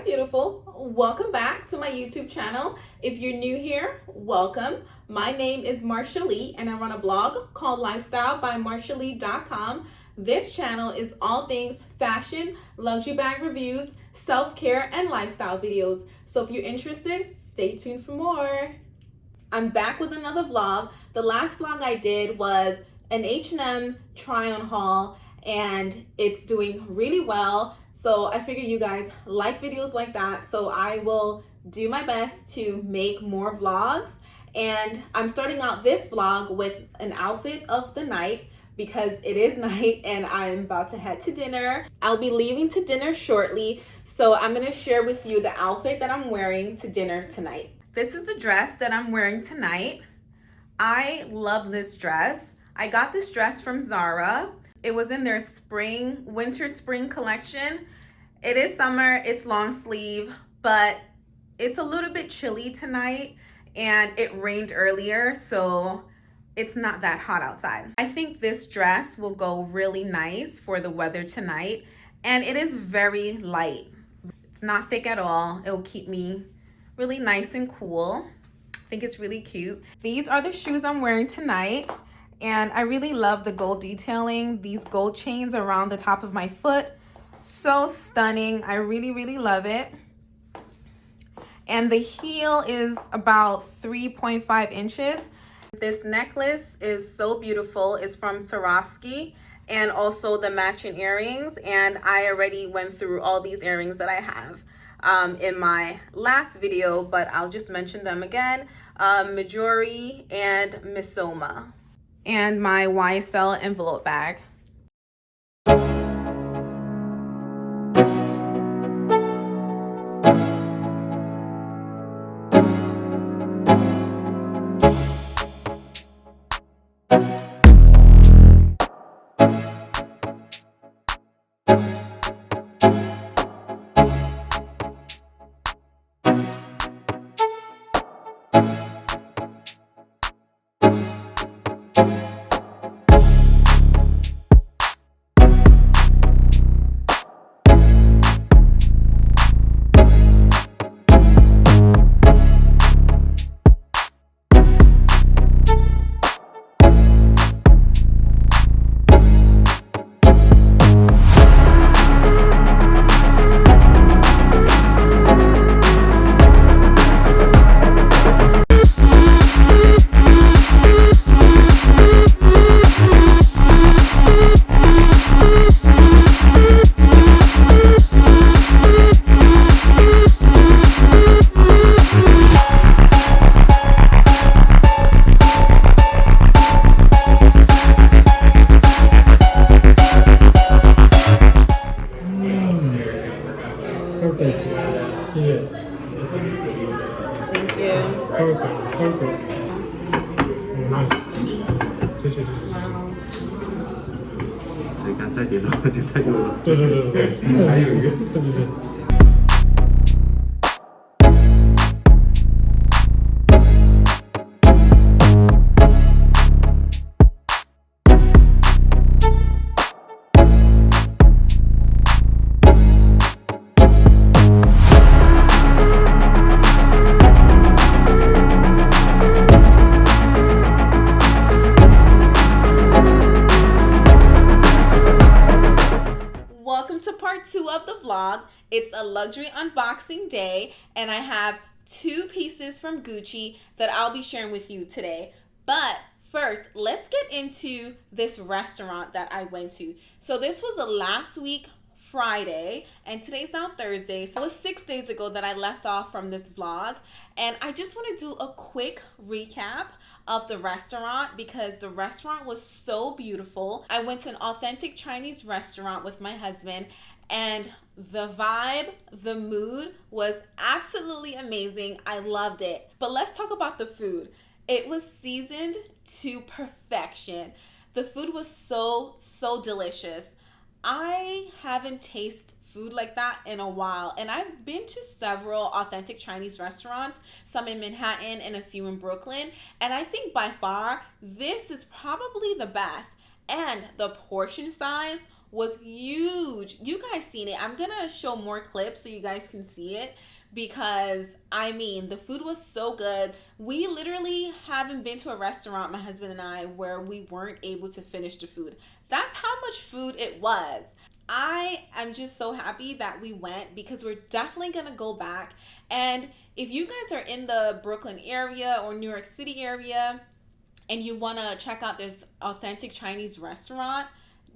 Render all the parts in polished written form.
Hi beautiful, welcome back to my YouTube channel. If you're new here, welcome. My name is Marshalee and I run a blog called lifestylebymarshalee.com. This channel is all things fashion, luxury bag reviews, self-care, and lifestyle videos. So if you're interested, stay tuned for more. I'm back with another vlog. The last vlog I did was an H&M try-on haul and it's doing really well. So I figure you guys like videos like that, so I will do my best to make more vlogs. And I'm starting out this vlog with an outfit of the night because it is night and I'm about to head to dinner. I'll be leaving to dinner shortly, so I'm gonna share with you the outfit that I'm wearing to dinner tonight. This is a dress that I'm wearing tonight. I love this dress. I got this dress from Zara. It was in their winter spring collection. It is summer, it's long sleeve, but it's a little bit chilly tonight and it rained earlier, so it's not that hot outside. I think this dress will go really nice for the weather tonight, and it is very light. It's not thick at all. It will keep me really nice and cool. I think it's really cute. These are the shoes I'm wearing tonight. And I really love the gold detailing, these gold chains around the top of my foot. So stunning. I really love it. And the heel is about 3.5 inches. This necklace is so beautiful. It's from Swarovski, and also the matching earrings. And I already went through all these earrings that I have in my last video, but I'll just mention them again. Majori and Misoma. And my YSL envelope bag. Perfect. Yeah. Thank you. Perfect. Nice. 谢谢。所以看再点的话就太多了。对，还有一个，对。Welcome to part 2 of the vlog. It's a luxury unboxing day and I have 2 pieces from Gucci that I'll be sharing with you today. But first, let's get into this restaurant that I went to. So this was a last week Friday and today's now Thursday. So it was 6 days ago that I left off from this vlog, and I just want to do a quick recap of the restaurant because the restaurant was so beautiful. I went to an authentic Chinese restaurant with my husband, and the vibe, the mood was absolutely amazing. I loved it. But let's talk about the food. It was seasoned to perfection. The food was so delicious. I haven't tasted food like that in a while, and I've been to several authentic Chinese restaurants, some in Manhattan and a few in Brooklyn, and I think by far this is probably the best. And the portion size was huge. You guys seen it. I'm gonna show more clips so you guys can see it, because I mean the food was so good. We literally haven't been to a restaurant, my husband and I, where we weren't able to finish the food. That's how much food it was. I am just so happy that we went, because we're definitely gonna go back. And if you guys are in the Brooklyn area or New York City area and you want to check out this authentic Chinese restaurant,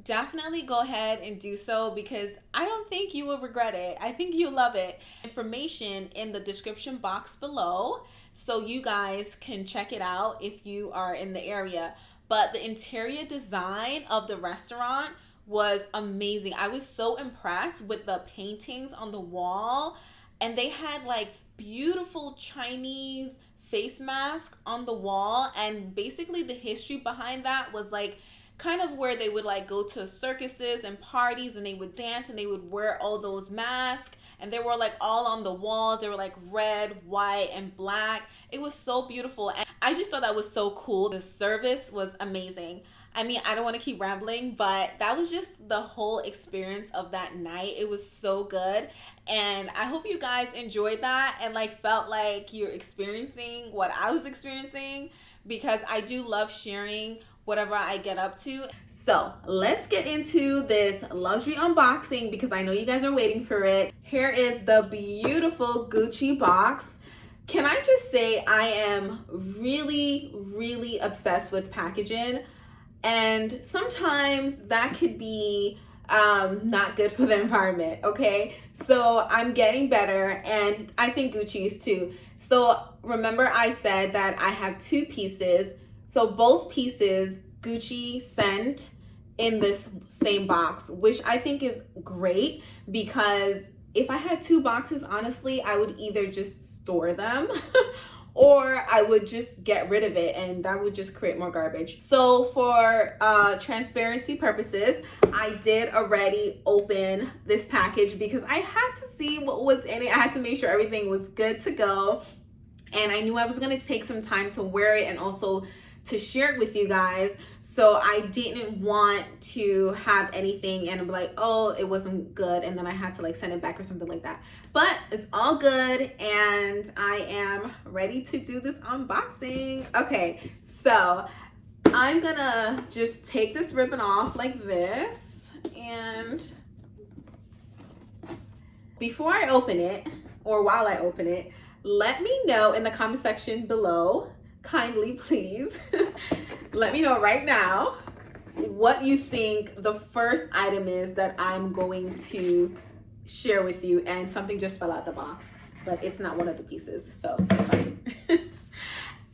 definitely go ahead and do so, because I don't think you will regret it. I think you'll love it. Information in the description box below so you guys can check it out if you are in the area. But the interior design of the restaurant was amazing. I was so impressed with the paintings on the wall, and they had like beautiful Chinese face mask on the wall, and basically the history behind that was like kind of where they would like go to circuses and parties and they would dance and they would wear all those masks, and they were like all on the walls. They were like red, white, and black. It was so beautiful, and I just thought that was so cool. The service was amazing. I mean, I don't want to keep rambling, but that was just the whole experience of that night. It was so good, and I hope you guys enjoyed that and like felt like you're experiencing what I was experiencing, because I do love sharing whatever I get up to. So let's get into this luxury unboxing, because I know you guys are waiting for it. Here is the beautiful Gucci box. Can I just say I am really obsessed with packaging, and sometimes that could be not good for the environment, okay? So I'm getting better, and I think Gucci's too. So remember I said that I have two pieces. So both pieces Gucci sent in this same box, which I think is great, because if I had two boxes, honestly, I would either just store them or I would just get rid of it, and that would just create more garbage. So for transparency purposes, I did already open this package because I had to see what was in it. I had to make sure everything was good to go, and I knew I was gonna take some time to wear it and also to share it with you guys. So I didn't want to have anything and be like, oh, it wasn't good, and then I had to like send it back or something like that. But it's all good, and I am ready to do this unboxing. Okay, so I'm gonna just take this ribbon off like this, and before I open it, or while I open it, let me know in the comment section below, kindly please, let me know right now what you think the first item is that I'm going to share with you. And something just fell out the box, but it's not one of the pieces, so it's fine.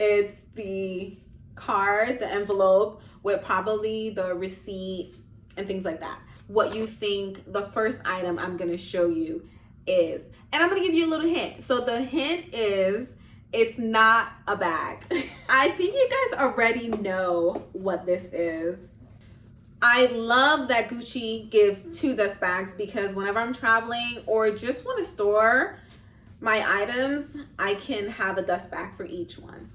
It's the card, the envelope with probably the receipt and things like that. What you think the first item I'm gonna show you is. And I'm gonna give you a little hint. So the hint is, it's not a bag. I think you guys already know what this is. I love that Gucci gives two dust bags, because whenever I'm traveling or just want to store my items, I can have a dust bag for each one.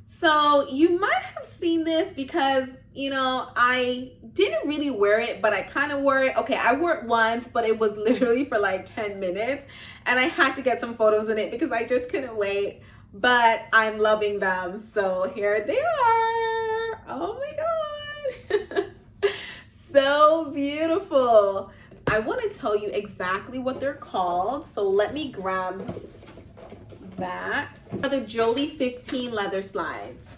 So you might have seen this, because you know I didn't really wear it, but I kind of wore it. Okay, I wore it once, but it was literally for like 10 minutes, and I had to get some photos in it because I just couldn't wait. But I'm loving them, so here they are. Oh my god. So beautiful. I want to tell you exactly what they're called, so let me grab that. The Jolie 15 leather slides,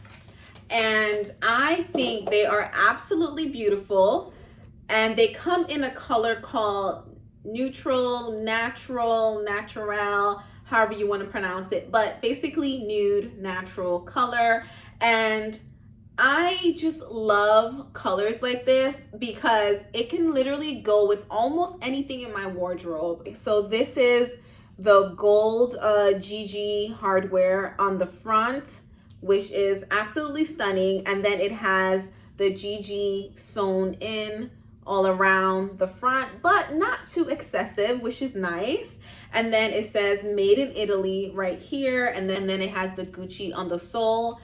and I think they are absolutely beautiful, and they come in a color called neutral, natural, however you want to pronounce it, but basically nude, natural color. And I just love colors like this because it can literally go with almost anything in my wardrobe. So this is the gold GG hardware on the front, which is absolutely stunning, and then it has the GG sewn in all around the front, but not too excessive, which is nice. And then it says made in Italy right here, and then it has the Gucci on the sole.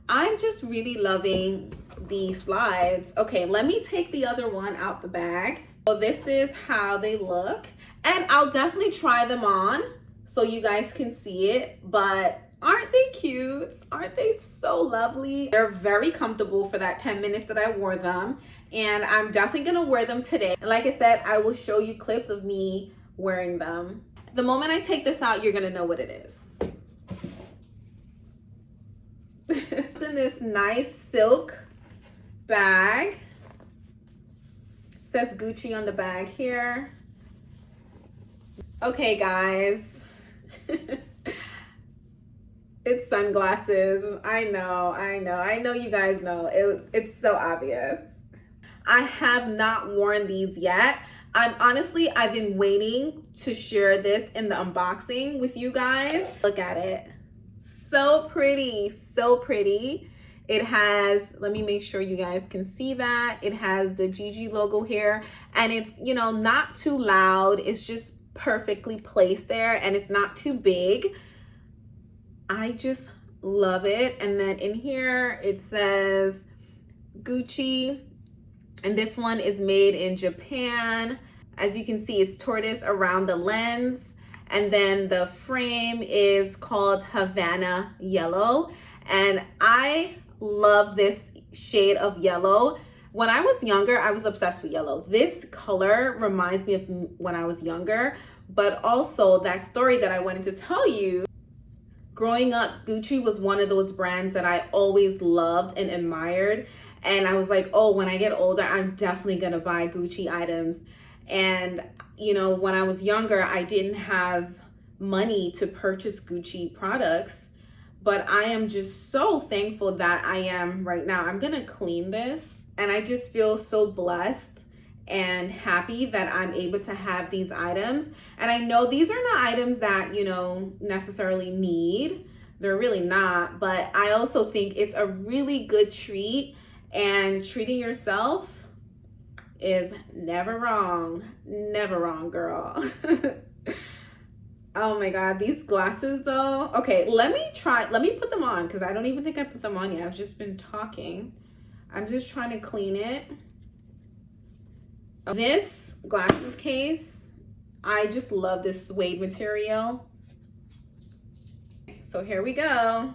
I'm just really loving the slides. Okay, let me take the other one out the bag. So this is how they look. And I'll definitely try them on so you guys can see it. But aren't they cute? Aren't they so lovely? They're very comfortable for that 10 minutes that I wore them. And I'm definitely gonna wear them today. And like I said, I will show you clips of me wearing them. The moment I take this out, you're gonna know what it is. It's in this nice silk bag. It says Gucci on the bag here. Okay, guys. It's sunglasses. I know you guys know. It's so obvious. I have not worn these yet. I've been waiting to share this in the unboxing with you guys. Look at it. So pretty, so pretty. It has, let me make sure you guys can see that. It has the Gigi logo here, and it's, you know, not too loud. It's just perfectly placed there, and it's not too big. I just love it. And then in here it says Gucci, and this one is made in Japan. As you can see, it's tortoise around the lens, and then the frame is called Havana Yellow, and I love this shade of yellow. When I was younger, I was obsessed with yellow. This color reminds me of when I was younger, but also that story that I wanted to tell you. Growing up, Gucci was one of those brands that I always loved and admired. And I was like, oh, when I get older, I'm definitely gonna buy Gucci items. And, you know, when I was younger, I didn't have money to purchase Gucci products. But I am just so thankful that I am right now. I'm gonna clean this. And I just feel so blessed and happy that I'm able to have these items. And I know these are not items that, you know, necessarily need. They're really not. But I also think it's a really good treat. And treating yourself is never wrong. Never wrong, girl. Oh my God, these glasses though. Okay, let me put them on because I don't even think I put them on yet. I've just been talking. I'm just trying to clean it. This glasses case, I just love this suede material. So here we go.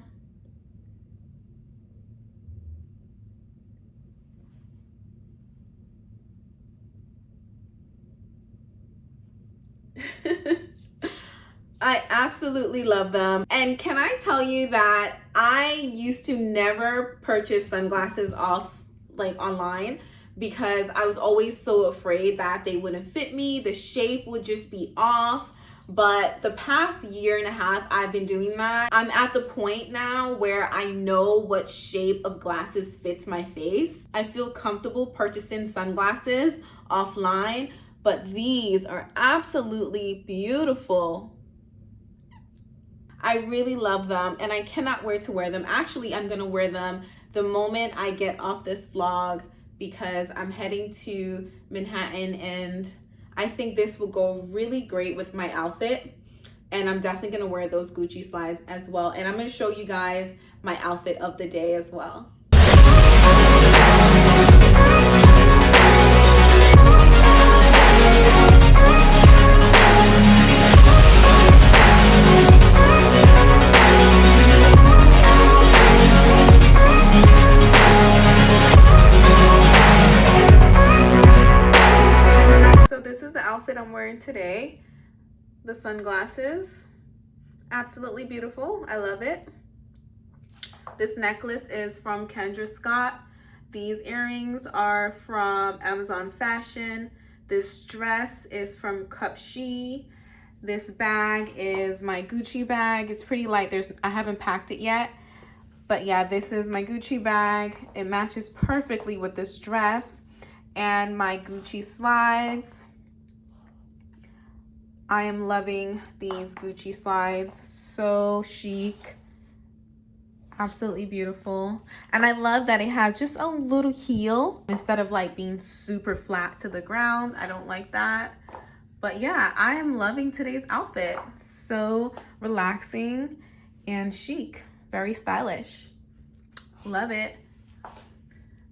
I absolutely love them. And can I tell you that I used to never purchase sunglasses online because I was always so afraid that they wouldn't fit me. The shape would just be off. But the past year and a half, I've been doing that. I'm at the point now where I know what shape of glasses fits my face. I feel comfortable purchasing sunglasses offline, but these are absolutely beautiful. I really love them and I cannot wait to wear them. Actually, I'm gonna wear them the moment I get off this vlog because I'm heading to Manhattan and I think this will go really great with my outfit. And I'm definitely gonna wear those Gucci slides as well. And I'm gonna show you guys my outfit of the day as well. Outfit I'm wearing today. The sunglasses, absolutely beautiful. I love it. This necklace is from Kendra Scott. These earrings are from Amazon Fashion. This dress is from Cup She. This bag is my Gucci bag. It's pretty light. I haven't packed it yet, but yeah, this is my Gucci bag. It matches perfectly with this dress and my Gucci slides. I am loving these Gucci slides. So chic. Absolutely beautiful. And I love that it has just a little heel instead of like being super flat to the ground. I don't like that. But yeah, I am loving today's outfit. So relaxing and chic. Very stylish. Love it.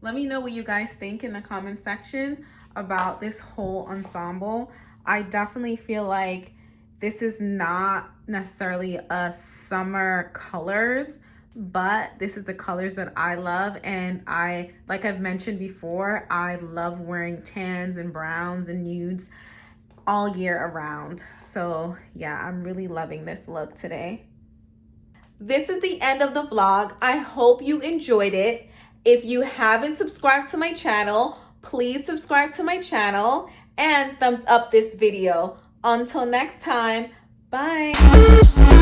Let me know what you guys think in the comment section about this whole ensemble. I definitely feel like this is not necessarily a summer colors, but this is the colors that I love. And like I've mentioned before, I love wearing tans and browns and nudes all year around. So yeah, I'm really loving this look today. This is the end of the vlog. I hope you enjoyed it. If you haven't subscribed to my channel, please subscribe to my channel and thumbs up this video. Until next time, bye.